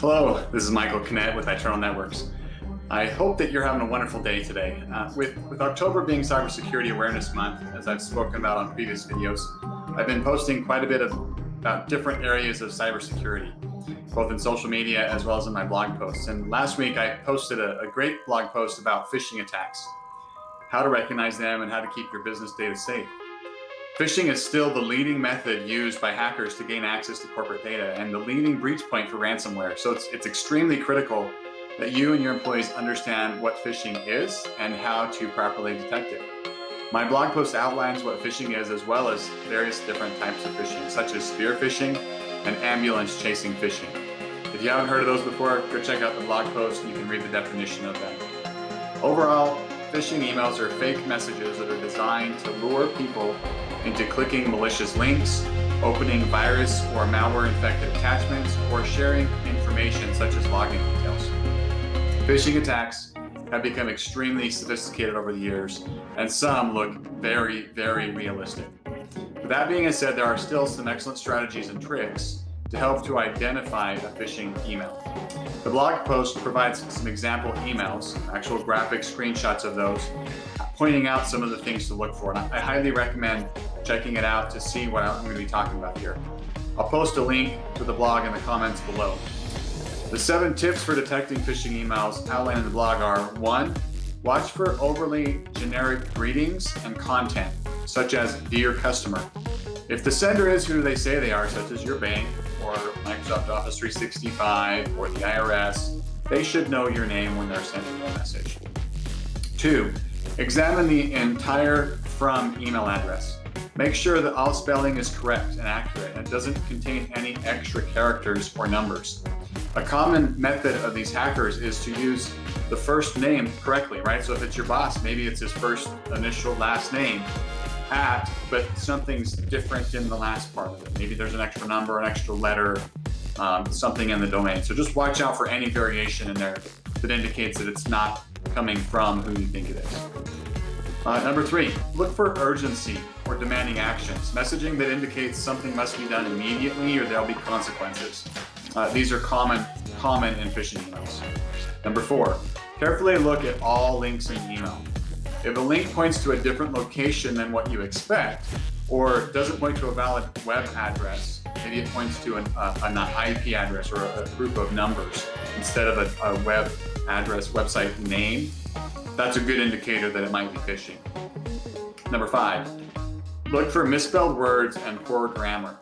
Hello, this is Michael Kinnett with Eternal Networks. I hope that you're having a wonderful day today. With October being Cybersecurity Awareness Month, as I've spoken about on previous videos, I've been posting quite a bit about different areas of cybersecurity, both in social media as well as in my blog posts. And last week I posted a great blog post about phishing attacks, how to recognize them and how to keep your business data safe. Phishing is still the leading method used by hackers to gain access to corporate data and the leading breach point for ransomware. So it's extremely critical that you and your employees understand what phishing is and how to properly detect it. My blog post outlines what phishing is, as well as various different types of phishing, such as spear phishing and ambulance chasing phishing. If you haven't heard of those before, go check out the blog post and you can read the definition of them. Overall, phishing emails are fake messages that are designed to lure people into clicking malicious links, opening virus or malware-infected attachments, or sharing information such as login details. Phishing attacks have become extremely sophisticated over the years, and some look very, very realistic. With that being said, there are still some excellent strategies and tricks to help to identify a phishing email. The blog post provides some example emails, actual graphic screenshots of those, pointing out some of the things to look for. And I highly recommend checking it out to see what I'm going to be talking about here. I'll post a link to the blog in the comments below. The 7 tips for detecting phishing emails outlined in the blog are: 1. Watch for overly generic greetings and content, such as "Dear Customer." If the sender is who they say they are, such as your bank or Microsoft Office 365 or the IRS, they should know your name when they're sending you a message. 2. Examine the entire "from" email address. Make sure that all spelling is correct and accurate and doesn't contain any extra characters or numbers. A common method of these hackers is to use the first name correctly, right? So if it's your boss, maybe it's his first initial last name, but something's different in the last part of it. Maybe there's an extra number, an extra letter, something in the domain. So just watch out for any variation in there that indicates that it's not coming from who you think it is. Number 3, look for urgency or demanding actions. Messaging that indicates something must be done immediately or there'll be consequences. These are common in phishing emails. Number 4, carefully look at all links in the email. If a link points to a different location than what you expect, or doesn't point to a valid web address, maybe it points to an IP address or a group of numbers instead of a web address, website name, that's a good indicator that it might be phishing. Number 5, look for misspelled words and poor grammar.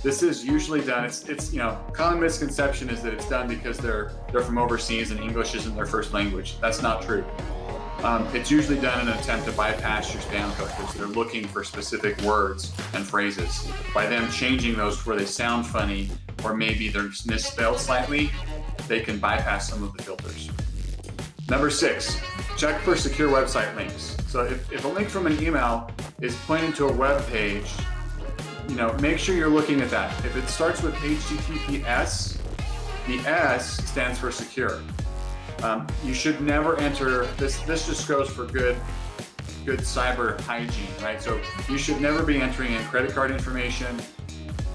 This is usually done, it's common misconception is that it's done because they're from overseas and English isn't their first language. That's not true. It's usually done in an attempt to bypass your spam filters that are looking for specific words and phrases. By them changing those to where they sound funny, or maybe they're misspelled slightly, they can bypass some of the filters. Number 6, check for secure website links. So if a link from an email is pointing to a web page, make sure you're looking at that. If it starts with HTTPS, the S stands for secure. You should never enter, this just goes for good cyber hygiene, right? So you should never be entering in credit card information,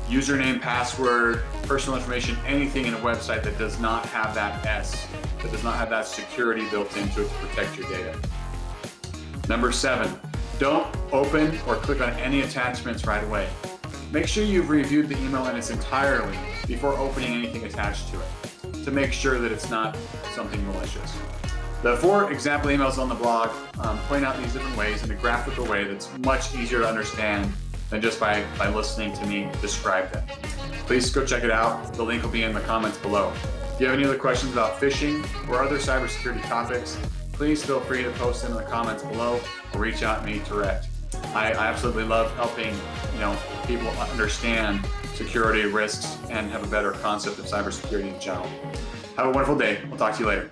username, password, personal information, anything in a website that does not have that S, that does not have that security built into it to protect your data. Number 7, don't open or click on any attachments right away. Make sure you've reviewed the email in its entirety before opening anything attached to it, to make sure that it's not something malicious. The 4 example emails on the blog point out these different ways in a graphical way that's much easier to understand than just by listening to me describe them. Please go check it out. The link will be in the comments below. If you have any other questions about phishing or other cybersecurity topics, please feel free to post them in the comments below or reach out to me direct. I absolutely love helping people understand security risks and have a better concept of cybersecurity in general. Have a wonderful day. We'll talk to you later.